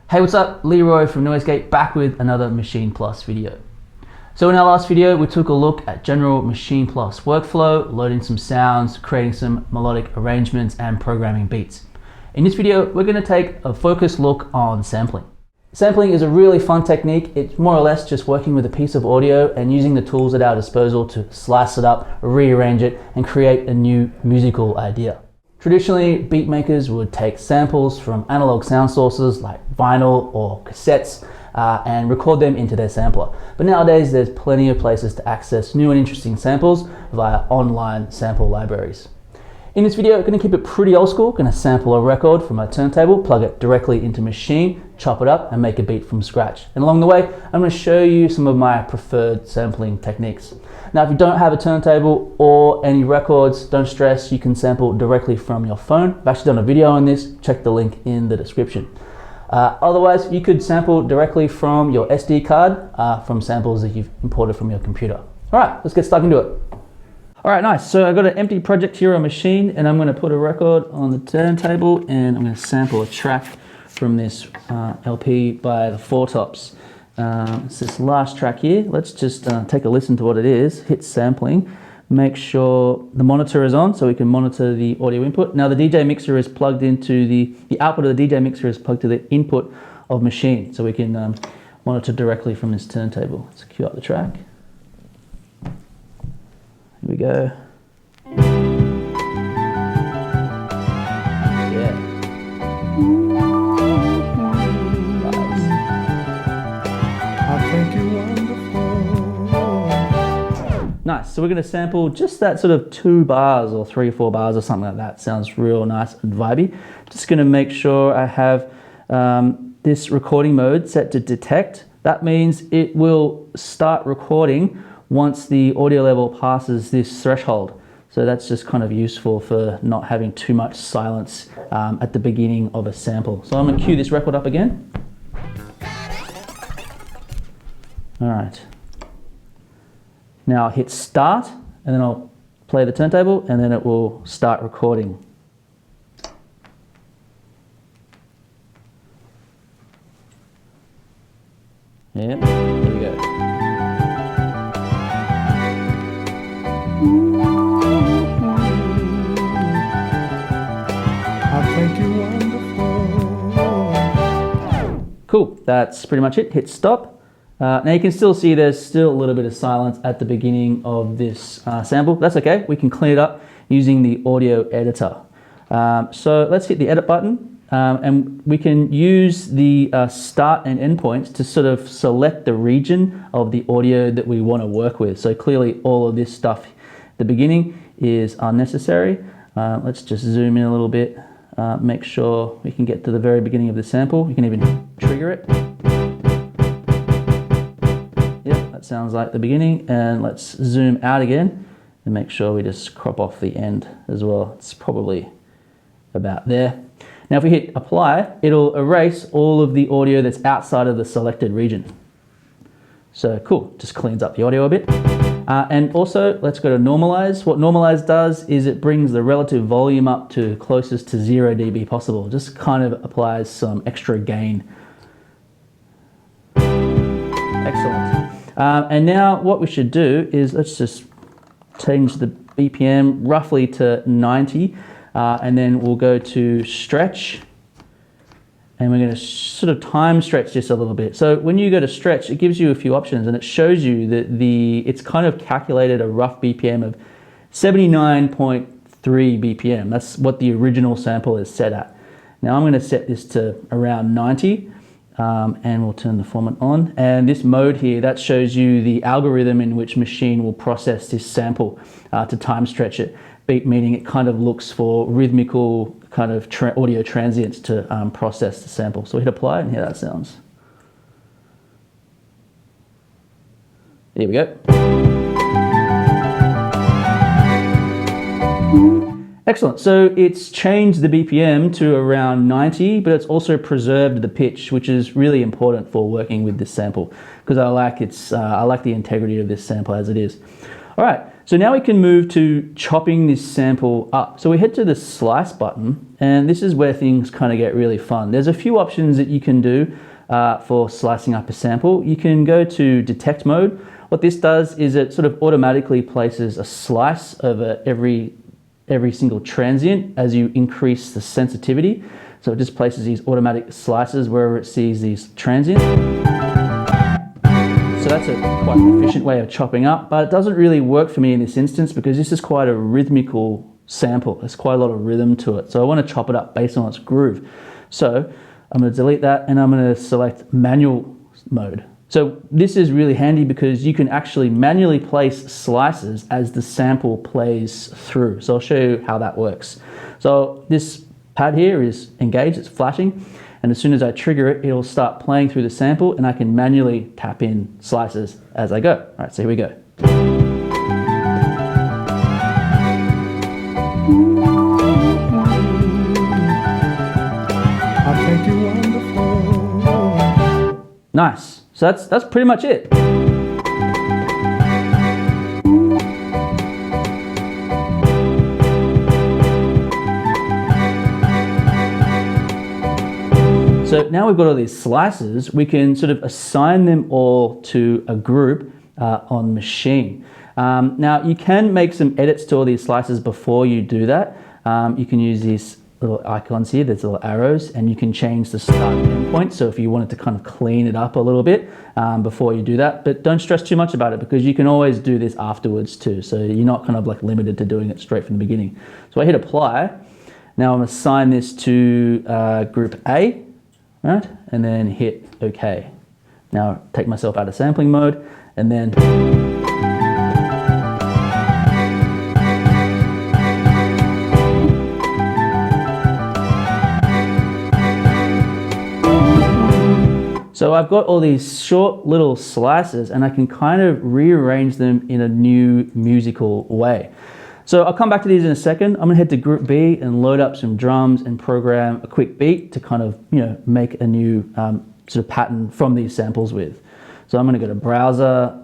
Hey, what's up? Leroy from Noisegate back with another Maschine Plus video. So in our last video, we took a look at general Maschine Plus workflow, loading some sounds, creating some melodic arrangements, and programming beats. In this video, we're going to take a focused look on sampling. Sampling is a really fun technique. It's more or less just working with a piece of audio and using the tools at our disposal to slice it up, rearrange it, and create a new musical idea. Traditionally, beat makers would take samples from analog sound sources like vinyl or cassettes and record them into their sampler. But nowadays, there's plenty of places to access new and interesting samples via online sample libraries. In this video, I'm going to keep it pretty old school. Going to sample a record from a turntable, plug it directly into Maschine, chop it up, and make a beat from scratch. And along the way, I'm going to show you some of my preferred sampling techniques. Now, if you don't have a turntable or any records, don't stress, you can sample directly from your phone. I've actually done a video on this, check the link in the description. Otherwise, you could sample directly from your SD card from samples that you've imported from your computer. All right, let's get stuck into it. All right, nice. So I've got an empty project here on Maschine, and I'm going to put a record on the turntable, and I'm going to sample a track from this LP by the Four Tops. It's this last track here. Let's just take a listen to what it is. Hit sampling. Make sure the monitor is on so we can monitor the audio input. Now the DJ mixer is plugged into the output of the DJ mixer is plugged to the input of Maschine, so we can monitor directly from this turntable. Let's cue up the track. Here we go. Yeah. Nice, so we're going to sample just that sort of 2 bars or 3 or 4 bars or something like that. Sounds real nice and vibey. Just going to make sure I have this recording mode set to detect. That means it will start recording once the audio level passes this threshold. So that's just kind of useful for not having too much silence at the beginning of a sample. So I'm going to cue this record up again. All right. Now I'll hit start, and then I'll play the turntable, and then it will start recording. Yep, here we go. Cool, that's pretty much it. Hit stop. Now you can still see there's still a little bit of silence at the beginning of this sample. That's okay, we can clean it up using the audio editor. So let's hit the edit button and we can use the start and end points to sort of select the region of the audio that we want to work with. So clearly all of this stuff at the beginning is unnecessary. Let's just zoom in a little bit, make sure we can get to the very beginning of the sample. You can even trigger it. Yep, that sounds like the beginning. And let's zoom out again and make sure we just crop off the end as well. It's probably about there. Now if we hit apply, it'll erase all of the audio that's outside of the selected region. So cool, just cleans up the audio a bit. And also, let's go to normalize. What normalize does is it brings the relative volume up to closest to 0 dB possible. Just kind of applies some extra gain. Excellent. And now what we should do is let's just change the BPM roughly to 90, and then we'll go to stretch, and we're going to sort of time stretch this a little bit. So when you go to stretch, it gives you a few options, and it shows you that it's kind of calculated a rough BPM of 79.3 BPM. That's what the original sample is set at. Now I'm going to set this to around 90. And we'll turn the format on. And this mode here, that shows you the algorithm in which Maschine will process this sample to time stretch it. Beat meaning it kind of looks for rhythmical kind of audio transients to process the sample. So we hit apply and hear that sounds. There we go. Excellent, so it's changed the BPM to around 90, but it's also preserved the pitch, which is really important for working with this sample, because I like the integrity of this sample as it is. All right, so now we can move to chopping this sample up. So we head to the slice button, and this is where things kind of get really fun. There's a few options that you can do for slicing up a sample. You can go to detect mode. What this does is it sort of automatically places a slice over every single transient as you increase the sensitivity. So it just places these automatic slices wherever it sees these transients. So that's a quite efficient way of chopping up, but it doesn't really work for me in this instance because this is quite a rhythmical sample. There's quite a lot of rhythm to it. So I want to chop it up based on its groove. So I'm going to delete that and I'm going to select manual mode. So this is really handy because you can actually manually place slices as the sample plays through. So I'll show you how that works. So this pad here is engaged, it's flashing. And as soon as I trigger it, it'll start playing through the sample and I can manually tap in slices as I go. All right, so here we go. Nice. So that's pretty much it. So now we've got all these slices, we can sort of assign them all to a group on Maschine. Now you can make some edits to all these slices before you do that. You can use these little icons here, there's little arrows, and you can change the start and end point. So if you wanted to kind of clean it up a little bit before you do that, but don't stress too much about it because you can always do this afterwards too. So you're not kind of like limited to doing it straight from the beginning. So I hit apply. Now I'm going to assign this to group A. Right, and then hit OK. Now take myself out of sampling mode and then so I've got all these short little slices and I can kind of rearrange them in a new musical way. So I'll come back to these in a second. I'm gonna head to group B and load up some drums and program a quick beat to kind of, make a new sort of pattern from these samples with. So I'm gonna go to browser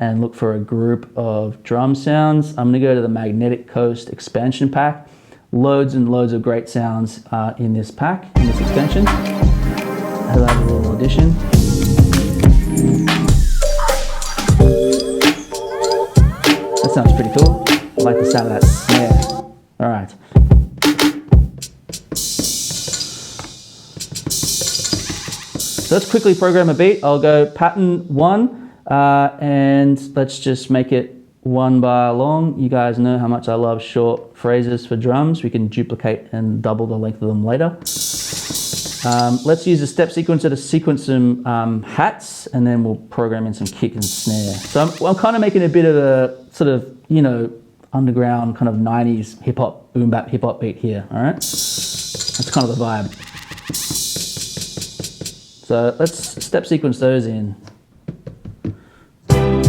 and look for a group of drum sounds. I'm gonna go to the Magnetic Coast expansion pack. Loads and loads of great sounds in this pack, in this extension. I'll add a little audition. That sounds pretty cool. I like the sound of that snare. All right. So let's quickly program a beat. I'll go pattern 1 and let's just make it 1 bar long. You guys know how much I love short phrases for drums. We can duplicate and double the length of them later. Let's use a step sequencer to sequence some hats and then we'll program in some kick and snare. So I'm kind of making a bit of a sort of, underground kind of 90s hip hop, boom bap hip hop beat here, all right? That's kind of the vibe. So let's step sequence those in. Oops,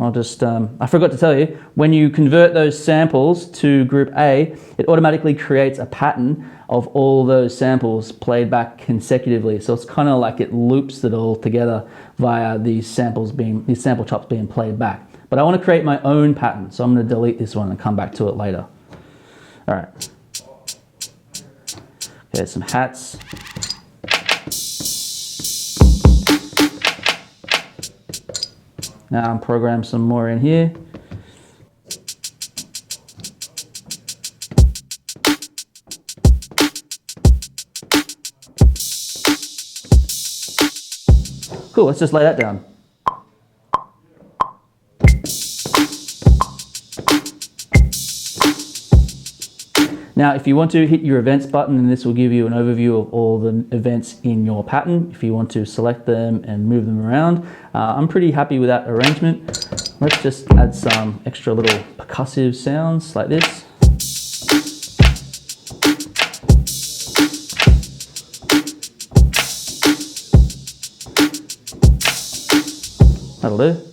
I'll just, I forgot to tell you, when you convert those samples to group A, it automatically creates a pattern of all those samples played back consecutively. So it's kind of like it loops it all together via these sample chops being played back. But I want to create my own pattern, so I'm going to delete this one and come back to it later. All right. Okay, some hats. Now I'm program some more in here. Cool, let's just lay that down. Now, if you want to hit your events button, and this will give you an overview of all the events in your pattern. If you want to select them and move them around, I'm pretty happy with that arrangement. Let's just add some extra little percussive sounds like this. That'll do.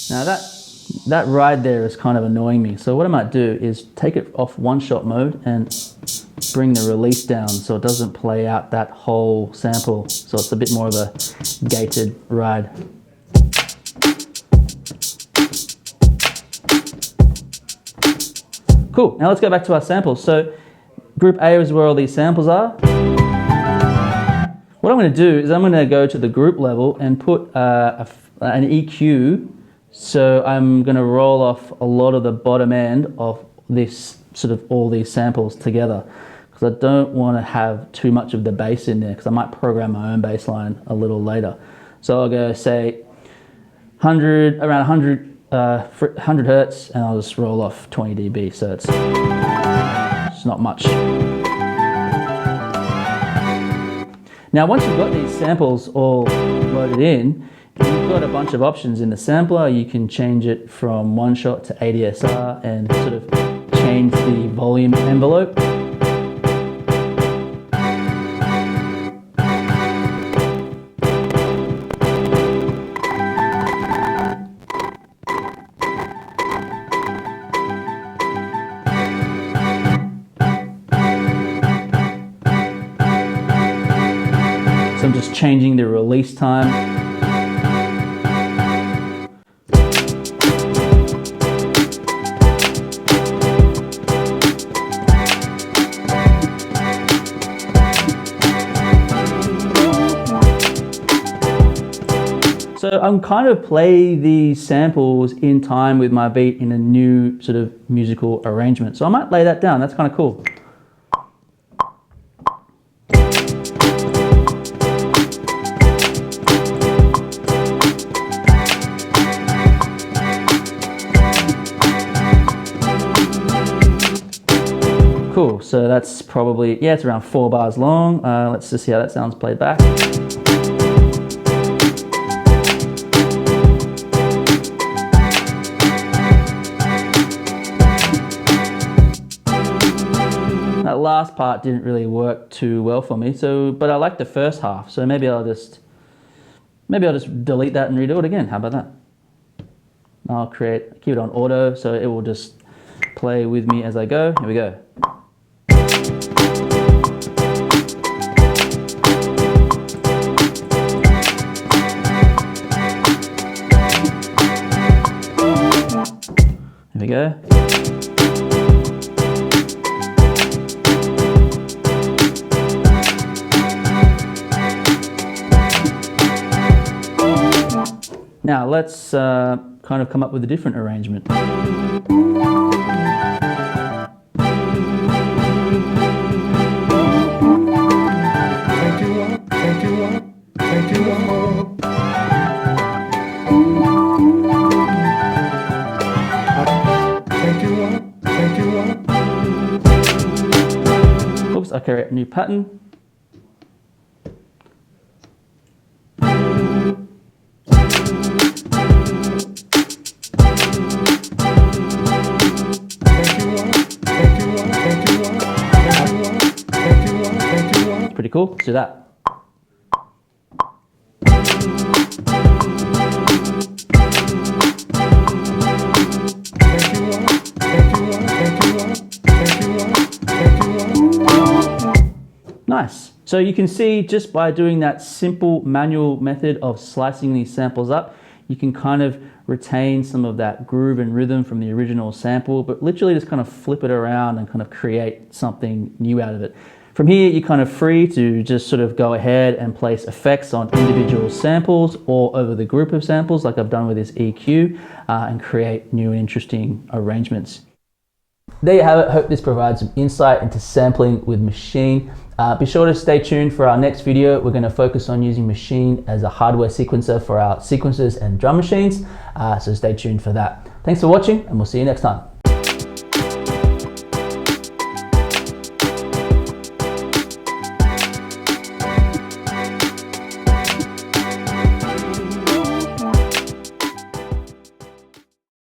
Now that ride there is kind of annoying me. So what I might do is take it off one shot mode and bring the release down so it doesn't play out that whole sample. So it's a bit more of a gated ride. Cool, now let's go back to our samples. So group A is where all these samples are. What I'm going to do is I'm going to go to the group level and put an EQ. So I'm going to roll off a lot of the bottom end of this, sort of all these samples together, because I don't want to have too much of the bass in there, because I might program my own bass line a little later. So I'll go say around 100 hertz, and I'll just roll off 20 dB, so it's not much. Now once you've got these samples all loaded in, you've got a bunch of options in the sampler. You can change it from one shot to ADSR and sort of change the volume envelope. So I'm just changing the release time. So I'm kind of play these samples in time with my beat in a new sort of musical arrangement. So I might lay that down, that's kind of cool. Cool, so that's probably, yeah, it's around 4 bars long. Let's just see how that sounds played back. That last part didn't really work too well for me, but I like the first half, so maybe I'll just delete that and redo it again. How about that? I'll keep it on auto, so it will just play with me as I go. Here we go. Here we go. Now let's kind of come up with a different arrangement. Oops, I create a new pattern. Pretty cool. Let's do that. Nice. So you can see just by doing that simple manual method of slicing these samples up, you can kind of retain some of that groove and rhythm from the original sample, but literally just kind of flip it around and kind of create something new out of it. From here, you're kind of free to just sort of go ahead and place effects on individual samples or over the group of samples like I've done with this EQ and create new and interesting arrangements. There you have it. Hope this provides some insight into sampling with Maschine. Be sure to stay tuned for our next video. We're going to focus on using Maschine as a hardware sequencer for our sequencers and drum machines. So stay tuned for that. Thanks for watching, and we'll see you next time.